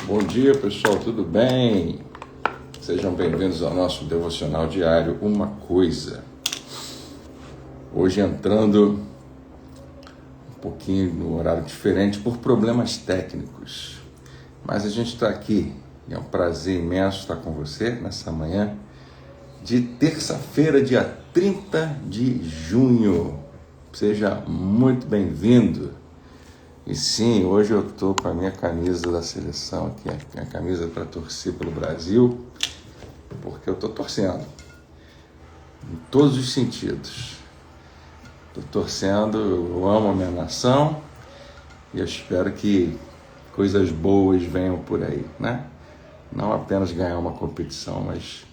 Bom dia, pessoal, tudo bem? Sejam bem-vindos ao nosso devocional diário Uma Coisa. Hoje entrando um pouquinho no horário diferente por problemas técnicos, mas a gente está aqui e é um prazer imenso estar com você nessa manhã de terça-feira, dia 30 de junho. Seja muito bem-vindo. E sim, hoje eu estou com a minha camisa da seleção aqui, a minha camisa para torcer pelo Brasil, porque eu estou torcendo, em todos os sentidos. Estou torcendo, eu amo a minha nação e eu espero que coisas boas venham por aí, né? Não apenas ganhar uma competição, mas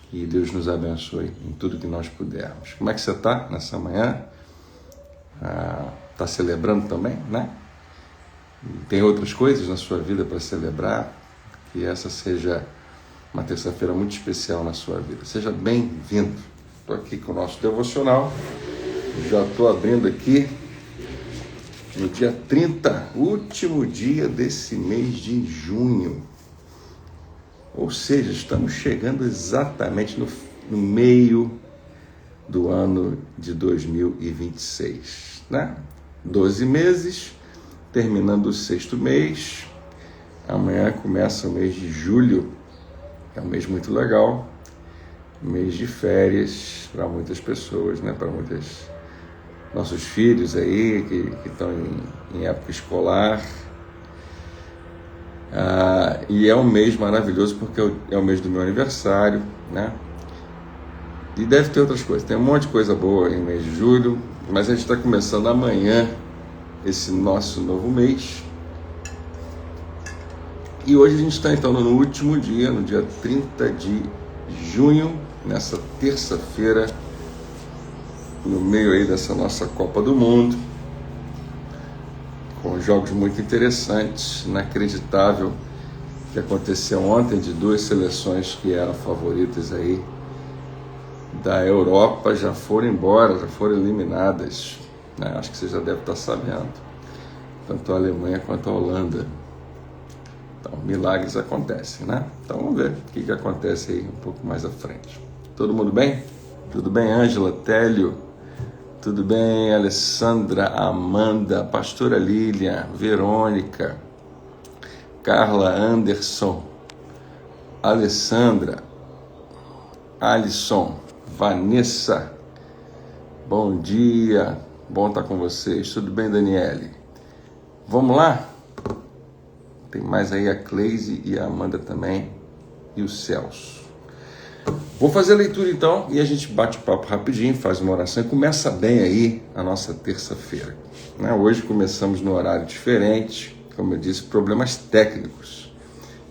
que Deus nos abençoe em tudo que nós pudermos. Como é que você está nessa manhã? Está celebrando também, né? Tem outras coisas na sua vida para celebrar, que essa seja uma terça-feira muito especial na sua vida. Seja bem-vindo. Estou aqui com o nosso devocional, já estou abrindo aqui no dia 30, último dia desse mês de junho. Ou seja, estamos chegando exatamente no meio do ano de 2026, né? 12 meses, terminando o 6º mês. Amanhã começa o mês de julho, é um mês muito legal, mês de férias para muitas pessoas, né? Para muitos nossos filhos aí que estão em época escolar. E é um mês maravilhoso porque é o mês do meu aniversário, né? E deve ter outras coisas, tem um monte de coisa boa em mês de julho, mas a gente está começando amanhã esse nosso novo mês. E hoje a gente está então no último dia, no dia 30 de junho, nessa terça-feira, no meio aí dessa nossa Copa do Mundo, com jogos muito interessantes, inacreditável que aconteceu ontem de duas seleções que eram favoritas aí da Europa, já foram embora, já foram eliminadas, né? Acho que você já deve estar sabendo, tanto a Alemanha quanto a Holanda. Então, milagres acontecem, né? Então, vamos ver o que acontece aí um pouco mais à frente. Todo mundo bem? Tudo bem, Ângela, Télio? Tudo bem, Alessandra, Amanda, Pastora Lilian, Verônica, Carla, Anderson, Alessandra, Alisson, Vanessa, bom dia, bom estar com vocês. Tudo bem, Daniele? Vamos lá? Tem mais aí a Cleise e a Amanda também, e o Celso. Vou fazer a leitura então, e a gente bate o papo rapidinho, faz uma oração e começa bem aí a nossa terça-feira, né? Hoje começamos no horário diferente, como eu disse, problemas técnicos,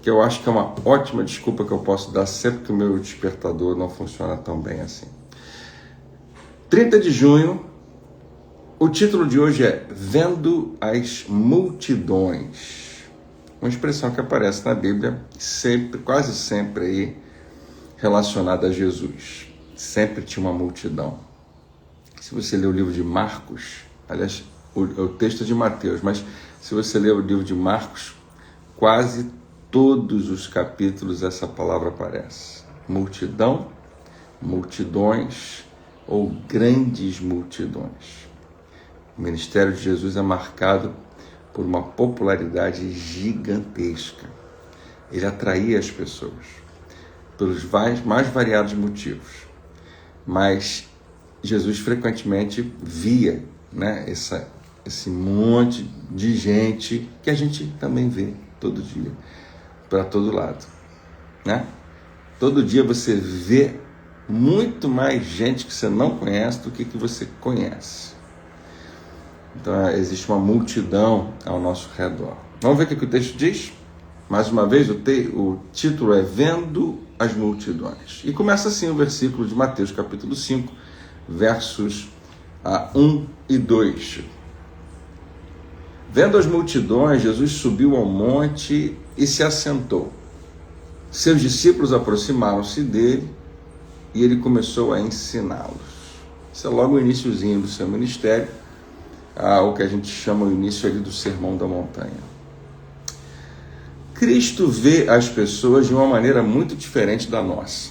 que eu acho que é uma ótima desculpa que eu posso dar sempre que o meu despertador não funciona tão bem assim. 30 de junho, o título de hoje é Vendo as Multidões. Uma expressão que aparece na Bíblia, sempre, quase sempre aí relacionada a Jesus. Sempre tinha uma multidão. Se você ler o livro de Marcos, aliás, o texto é de Mateus, mas se você ler o livro de Marcos, quase todos os capítulos essa palavra aparece. Multidão, multidões ou grandes multidões. O ministério de Jesus é marcado por uma popularidade gigantesca. Ele atraía as pessoas pelos mais variados motivos. Mas Jesus frequentemente via, né, esse monte de gente que a gente também vê todo dia, para todo lado, né? Todo dia você vê muito mais gente que você não conhece do que você conhece. Então existe uma multidão ao nosso redor. Vamos ver o que o texto diz? Mais uma vez, o título é Vendo as Multidões. E começa assim o versículo de Mateus, capítulo 5, versos 1 e 2. Vendo as multidões, Jesus subiu ao monte e se assentou. Seus discípulos aproximaram-se dele e ele começou a ensiná-los. Isso é logo o iniciozinho do seu ministério, o que a gente chama o início ali do Sermão da Montanha. Cristo vê as pessoas de uma maneira muito diferente da nossa.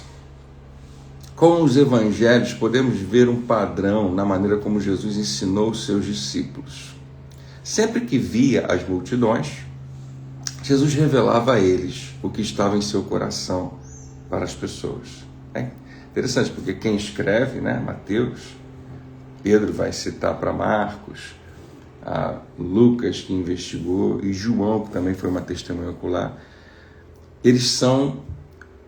Com os evangelhos, podemos ver um padrão na maneira como Jesus ensinou os seus discípulos. Sempre que via as multidões, Jesus revelava a eles o que estava em seu coração para as pessoas. É interessante, porque quem escreve, Mateus, Pedro vai citar para Marcos, a Lucas, que investigou, e João, que também foi uma testemunha ocular, eles são,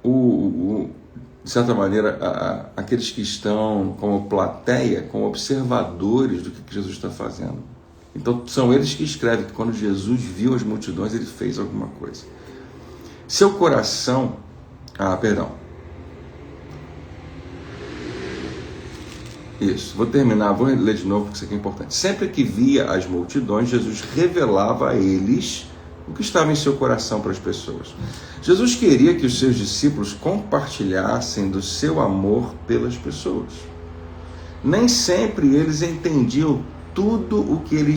de certa maneira, aqueles que estão como plateia, como observadores do que Jesus está fazendo. Então, são eles que escrevem que quando Jesus viu as multidões, ele fez alguma coisa. Seu coração... Isso, vou terminar, vou ler de novo porque isso aqui é importante. Sempre que via as multidões, Jesus revelava a eles o que estava em seu coração para as pessoas. Jesus queria que os seus discípulos compartilhassem do seu amor pelas pessoas. Nem sempre eles entendiam tudo o que ele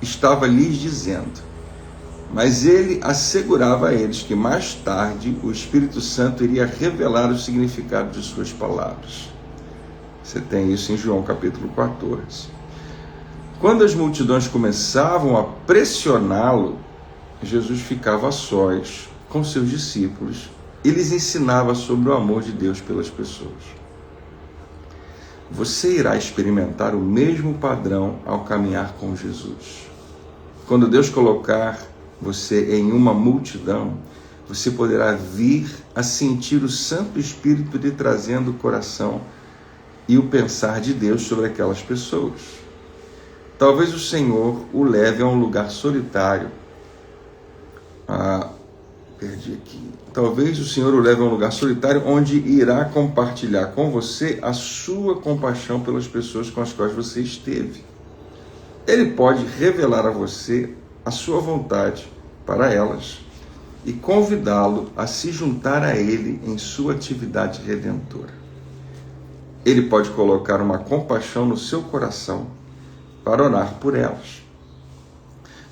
estava lhes dizendo, mas ele assegurava a eles que mais tarde o Espírito Santo iria revelar o significado de suas palavras. Você tem isso em João capítulo 14. Quando as multidões começavam a pressioná-lo, Jesus ficava a sós com seus discípulos e lhes ensinava sobre o amor de Deus pelas pessoas. Você irá experimentar o mesmo padrão ao caminhar com Jesus. Quando Deus colocar você em uma multidão, você poderá vir a sentir o Santo Espírito lhe trazendo o coração e o pensar de Deus sobre aquelas pessoas. Talvez o Senhor o leve a um lugar solitário. Talvez o Senhor o leve a um lugar solitário onde irá compartilhar com você a sua compaixão pelas pessoas com as quais você esteve. Ele pode revelar a você a sua vontade para elas e convidá-lo a se juntar a ele em sua atividade redentora. Ele pode colocar uma compaixão no seu coração para orar por elas.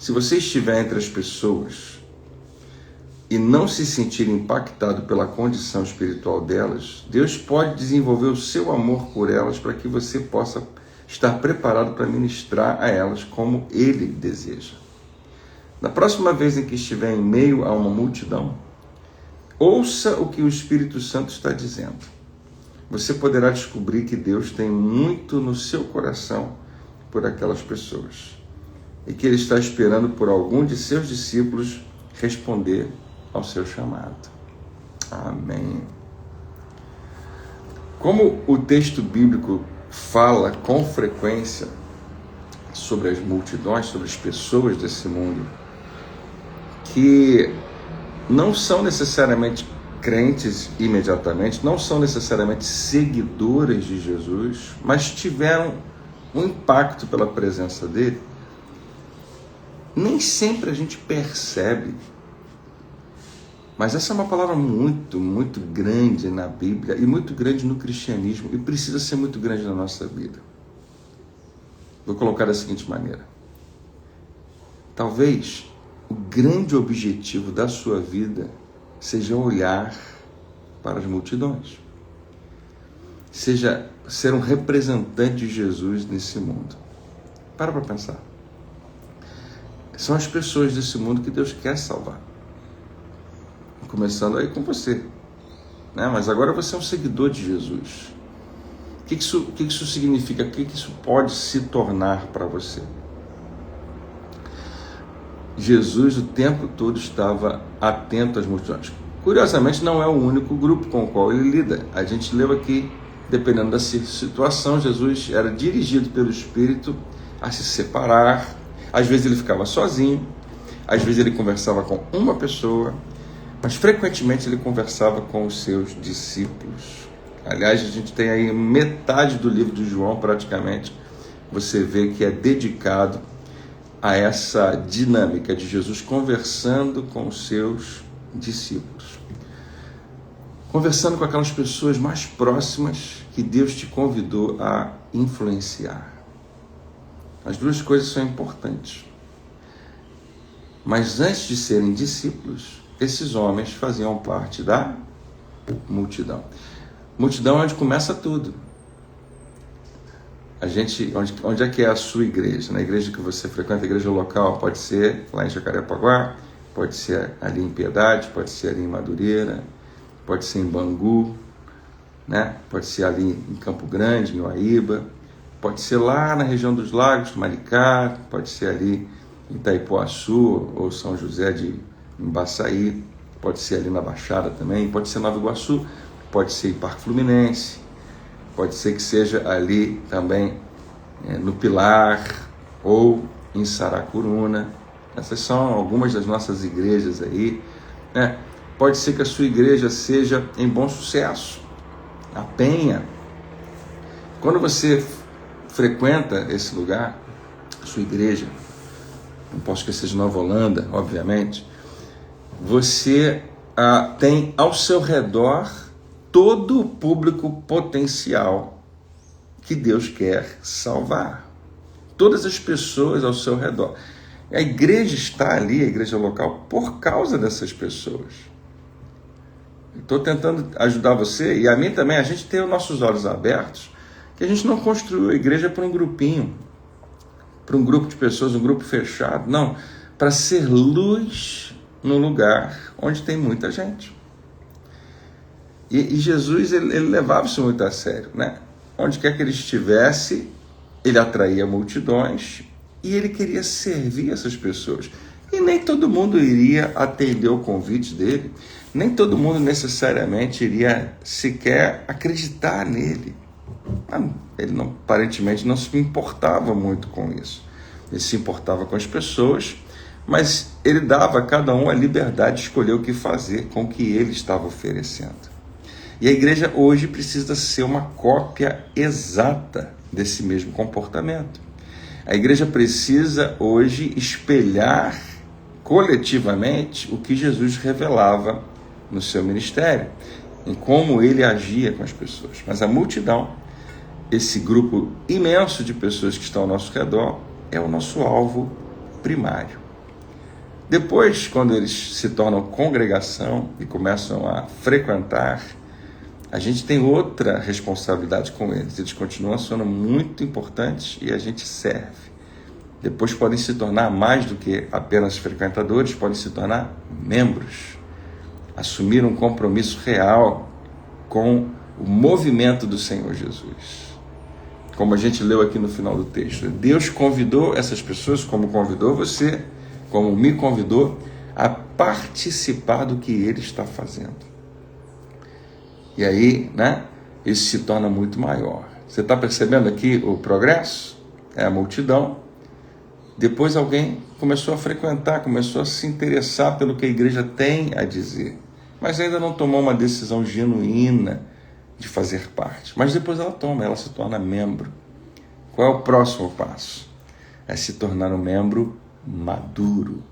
Se você estiver entre as pessoas e não se sentir impactado pela condição espiritual delas, Deus pode desenvolver o seu amor por elas para que você possa estar preparado para ministrar a elas como Ele deseja. Na próxima vez em que estiver em meio a uma multidão, ouça o que o Espírito Santo está dizendo. Você poderá descobrir que Deus tem muito no seu coração por aquelas pessoas e que Ele está esperando por algum de seus discípulos responder ao seu chamado. Amém. Como o texto bíblico fala com frequência sobre as multidões, sobre as pessoas desse mundo, que não são necessariamente crentes imediatamente, não são necessariamente seguidoras de Jesus, mas tiveram um impacto pela presença dele, nem sempre a gente percebe. Mas essa é uma palavra muito, muito grande na Bíblia e muito grande no cristianismo e precisa ser muito grande na nossa vida. Vou colocar da seguinte maneira. Talvez o grande objetivo da sua vida seja olhar para as multidões. Seja ser um representante de Jesus nesse mundo. Para pensar. São as pessoas desse mundo que Deus quer salvar. Começando aí com você. Mas agora você é um seguidor de Jesus. O que isso significa? O que isso pode se tornar para você? Jesus o tempo todo estava atento às multidões. Curiosamente, não é o único grupo com o qual ele lida. A gente leu aqui, dependendo da situação, Jesus era dirigido pelo Espírito a se separar. Às vezes ele ficava sozinho, às vezes ele conversava com uma pessoa, mas frequentemente ele conversava com os seus discípulos. Aliás, a gente tem aí metade do livro de João, praticamente, você vê que é dedicado a essa dinâmica de Jesus conversando com os seus discípulos. Conversando com aquelas pessoas mais próximas que Deus te convidou a influenciar. As duas coisas são importantes. Mas antes de serem discípulos, esses homens faziam parte da multidão. Multidão é onde começa tudo. Onde é que é a sua igreja? Na igreja que você frequenta, a igreja local, pode ser lá em Jacarepaguá, pode ser ali em Piedade, pode ser ali em Madureira, pode ser em Bangu, né? Pode ser ali em Campo Grande, em Uaíba, pode ser lá na região dos Lagos, Maricá, pode ser ali em Itaipuaçu ou São José de Embaçaí, pode ser ali na Baixada também, pode ser Nova Iguaçu, pode ser em Parque Fluminense, pode ser que seja ali também no Pilar ou em Saracuruna. Essas são algumas das nossas igrejas aí, né? Pode ser que a sua igreja seja em Bom Sucesso, a Penha. Quando você frequenta esse lugar, a sua igreja, não posso esquecer de Nova Holanda, obviamente, você tem ao seu redor todo o público potencial que Deus quer salvar. Todas as pessoas ao seu redor. A igreja está ali, a igreja local, por causa dessas pessoas. Estou tentando ajudar você, e a mim também, a gente tem os nossos olhos abertos, que a gente não construiu a igreja para um grupinho, para um grupo de pessoas, um grupo fechado. Não, para ser luz no lugar onde tem muita gente. E Jesus, ele levava isso muito a sério, né? Onde quer que ele estivesse, ele atraía multidões e ele queria servir essas pessoas. E nem todo mundo iria atender o convite dele, nem todo mundo necessariamente iria sequer acreditar nele. Ele aparentemente não se importava muito com isso. Ele se importava com as pessoas, mas ele dava a cada um a liberdade de escolher o que fazer com o que ele estava oferecendo. E a igreja hoje precisa ser uma cópia exata desse mesmo comportamento. A igreja precisa hoje espelhar coletivamente o que Jesus revelava no seu ministério, em como ele agia com as pessoas. Mas a multidão, esse grupo imenso de pessoas que estão ao nosso redor, é o nosso alvo primário. Depois, quando eles se tornam congregação e começam a frequentar, a gente tem outra responsabilidade com eles. Eles continuam sendo muito importantes e a gente serve. Depois podem se tornar mais do que apenas frequentadores, podem se tornar membros. Assumir um compromisso real com o movimento do Senhor Jesus. Como a gente leu aqui no final do texto. Deus convidou essas pessoas, como convidou você, como me convidou, a participar do que Ele está fazendo. E aí, né, isso se torna muito maior. Você está percebendo aqui o progresso? É a multidão. Depois alguém começou a frequentar, começou a se interessar pelo que a igreja tem a dizer, mas ainda não tomou uma decisão genuína de fazer parte. Mas depois ela se torna membro. Qual é o próximo passo? É se tornar um membro maduro.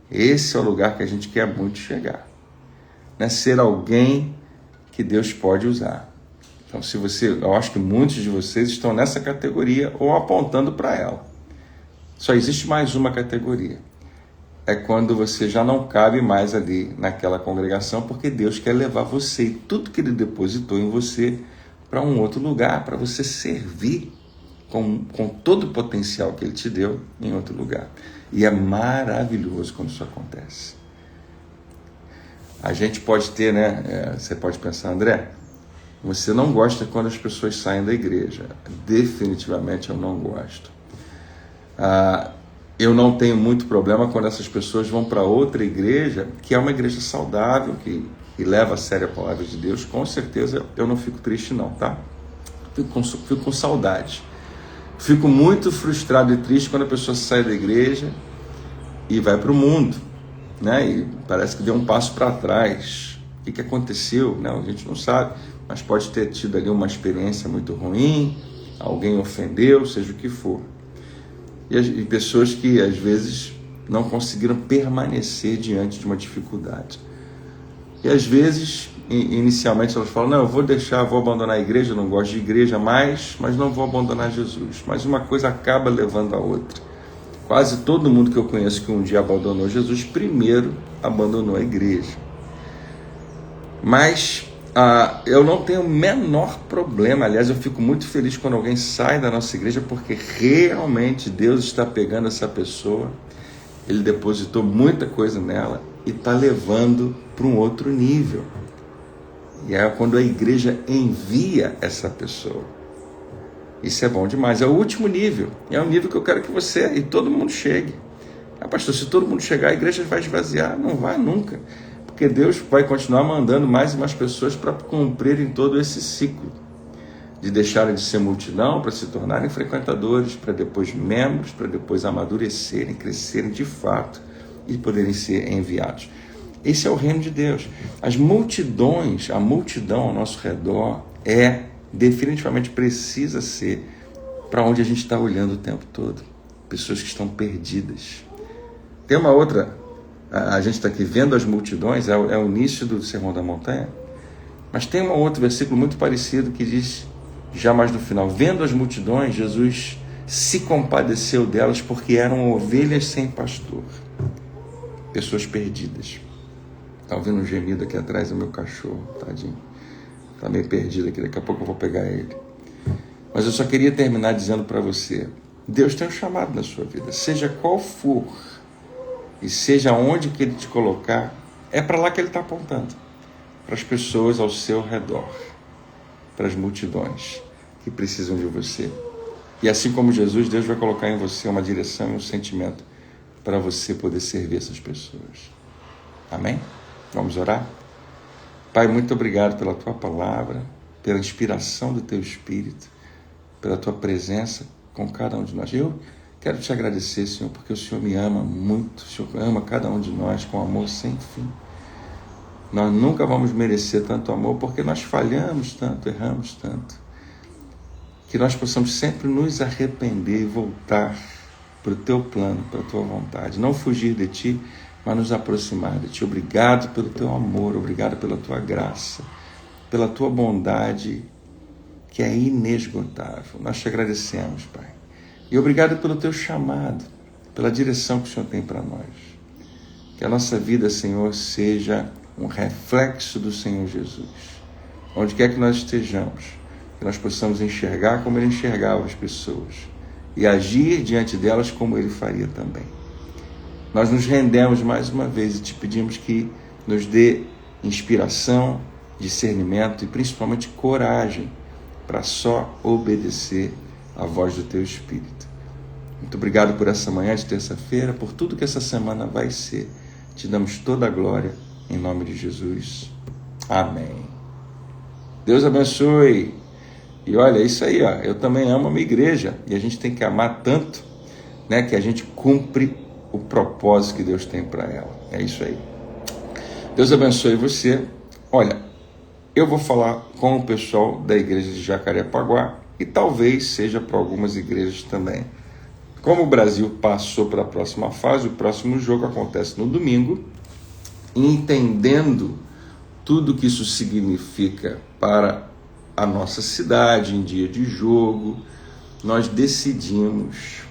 Esse é o lugar que a gente quer muito chegar. Né? Ser alguém que Deus pode usar. Então, eu acho que muitos de vocês estão nessa categoria ou apontando para ela. Só existe mais uma categoria. É quando você já não cabe mais ali naquela congregação, porque Deus quer levar você e tudo que Ele depositou em você para um outro lugar, para você servir com todo o potencial que Ele te deu em outro lugar. E é maravilhoso quando isso acontece. A gente pode ter, né? Você pode pensar, André, você não gosta quando as pessoas saem da igreja. Definitivamente eu não gosto. Eu não tenho muito problema quando essas pessoas vão para outra igreja, que é uma igreja saudável, que leva a sério a palavra de Deus. Com certeza eu não fico triste não, tá? Fico com saudade. Fico muito frustrado e triste quando a pessoa sai da igreja e vai para o mundo, né? E parece que deu um passo para trás. O que aconteceu? Não, a gente não sabe, mas pode ter tido ali uma experiência muito ruim, alguém ofendeu, seja o que for. E pessoas que às vezes não conseguiram permanecer diante de uma dificuldade. E às vezes, inicialmente elas falam, não, eu vou abandonar a igreja, eu não gosto de igreja mais, mas não vou abandonar Jesus. Mas uma coisa acaba levando a outra. Quase todo mundo que eu conheço que um dia abandonou Jesus, primeiro abandonou a igreja. Mas eu não tenho o menor problema, aliás, eu fico muito feliz quando alguém sai da nossa igreja, porque realmente Deus está pegando essa pessoa, Ele depositou muita coisa nela e está levando para um outro nível. E é quando a igreja envia essa pessoa. Isso é bom demais, é o último nível, é o nível que eu quero que você e todo mundo chegue. Pastor, se todo mundo chegar, a igreja vai esvaziar. Não vai nunca, porque Deus vai continuar mandando mais e mais pessoas para cumprirem todo esse ciclo, de deixarem de ser multidão para se tornarem frequentadores, para depois membros, para depois amadurecerem, crescerem de fato e poderem ser enviados. Esse é o reino de Deus. As multidões, a multidão ao nosso redor definitivamente precisa ser para onde a gente está olhando o tempo todo. Pessoas que estão perdidas. Tem uma outra, a gente está aqui vendo as multidões, é o início do Sermão da Montanha, mas tem um outro versículo muito parecido que diz, já mais no final, vendo as multidões, Jesus se compadeceu delas porque eram ovelhas sem pastor, pessoas perdidas. Está ouvindo um gemido aqui atrás do meu cachorro, tadinho, está meio perdido aqui, daqui a pouco eu vou pegar ele. Mas eu só queria terminar dizendo para você, Deus tem um chamado na sua vida, seja qual for, e seja onde que Ele te colocar, é para lá que Ele está apontando, para as pessoas ao seu redor, para as multidões que precisam de você. E assim como Jesus, Deus vai colocar em você uma direção e um sentimento para você poder servir essas pessoas. Amém? Vamos orar? Pai, muito obrigado pela Tua palavra, pela inspiração do Teu Espírito, pela Tua presença com cada um de nós. Eu quero te agradecer, Senhor, porque o Senhor me ama muito, o Senhor ama cada um de nós com amor sem fim. Nós nunca vamos merecer tanto amor, porque nós falhamos tanto, erramos tanto. Que nós possamos sempre nos arrepender e voltar para o Teu plano, para a Tua vontade. Não fugir de Ti, mas nos aproximar de Ti. Obrigado pelo Teu amor, obrigado pela Tua graça, pela Tua bondade, que é inesgotável. Nós te agradecemos, Pai. E obrigado pelo Teu chamado, pela direção que o Senhor tem para nós. Que a nossa vida, Senhor, seja um reflexo do Senhor Jesus. Onde quer que nós estejamos, que nós possamos enxergar como Ele enxergava as pessoas e agir diante delas como Ele faria também. Nós nos rendemos mais uma vez e te pedimos que nos dê inspiração, discernimento e principalmente coragem para só obedecer a voz do Teu Espírito. Muito obrigado por essa manhã de terça-feira, por tudo que essa semana vai ser. Te damos toda a glória, em nome de Jesus. Amém. Deus abençoe. E olha, é isso aí, ó. Eu também amo a minha igreja, e a gente tem que amar tanto, né, que a gente cumpre o propósito que Deus tem para ela. É isso aí. Deus abençoe você. Olha, eu vou falar com o pessoal da igreja de Jacarepaguá, e talvez seja para algumas igrejas também. Como o Brasil passou para a próxima fase, o próximo jogo acontece no domingo, entendendo tudo que isso significa para a nossa cidade em dia de jogo, nós decidimos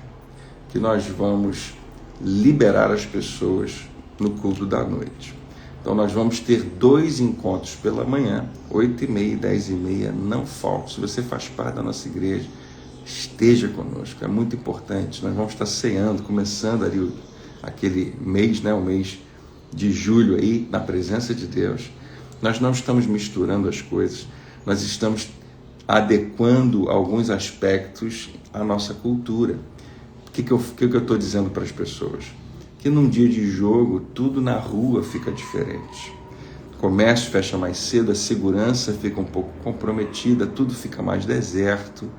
que nós vamos liberar as pessoas no culto da noite. Então nós vamos ter 2 encontros pela manhã, 8h30 e 10h30, não falte. Se você faz parte da nossa igreja, esteja conosco, é muito importante. Nós vamos estar ceando, começando ali aquele mês, né, o mês de julho aí, na presença de Deus. Nós não estamos misturando as coisas, nós estamos adequando alguns aspectos à nossa cultura. O que eu estou dizendo para as pessoas? Que num dia de jogo, tudo na rua fica diferente. O comércio fecha mais cedo, a segurança fica um pouco comprometida, tudo fica mais deserto.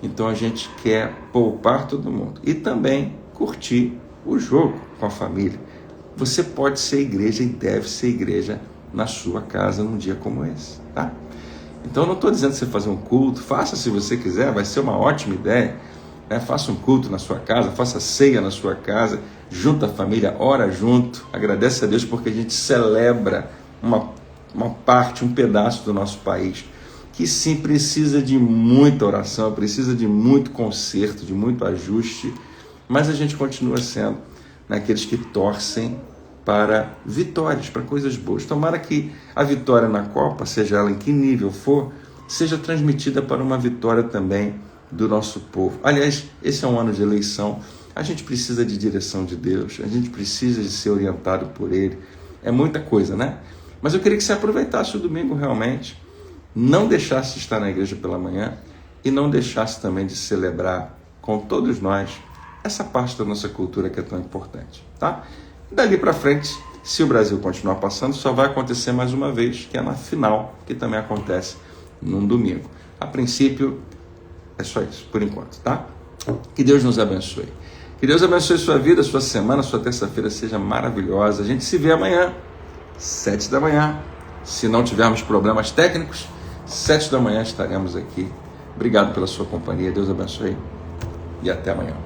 Então a gente quer poupar todo mundo e também curtir o jogo com a família. Você pode ser igreja e deve ser igreja na sua casa num dia como esse, tá? Então eu não estou dizendo você fazer um culto, faça se você quiser, vai ser uma ótima ideia, né? Faça um culto na sua casa, faça ceia na sua casa, junta a família, ora junto, agradece a Deus porque a gente celebra uma parte, um pedaço do nosso país, que sim precisa de muita oração, precisa de muito conserto, de muito ajuste, mas a gente continua sendo naqueles que torcem para vitórias, para coisas boas. Tomara que a vitória na Copa, seja ela em que nível for, seja transmitida para uma vitória também do nosso povo. Aliás, esse é um ano de eleição, a gente precisa de direção de Deus, a gente precisa de ser orientado por Ele, é muita coisa, né? Mas eu queria que você aproveitasse o domingo realmente, não deixasse de estar na igreja pela manhã e não deixasse também de celebrar com todos nós essa parte da nossa cultura que é tão importante, tá? Dali para frente, se o Brasil continuar passando, só vai acontecer mais uma vez, que é na final, que também acontece num domingo. A princípio, é só isso, por enquanto, tá? Que Deus nos abençoe. Que Deus abençoe sua vida, sua semana, sua terça-feira seja maravilhosa. A gente se vê amanhã, 7 da manhã. Se não tivermos problemas técnicos, 7 da manhã estaremos aqui. Obrigado pela sua companhia. Deus abençoe e até amanhã.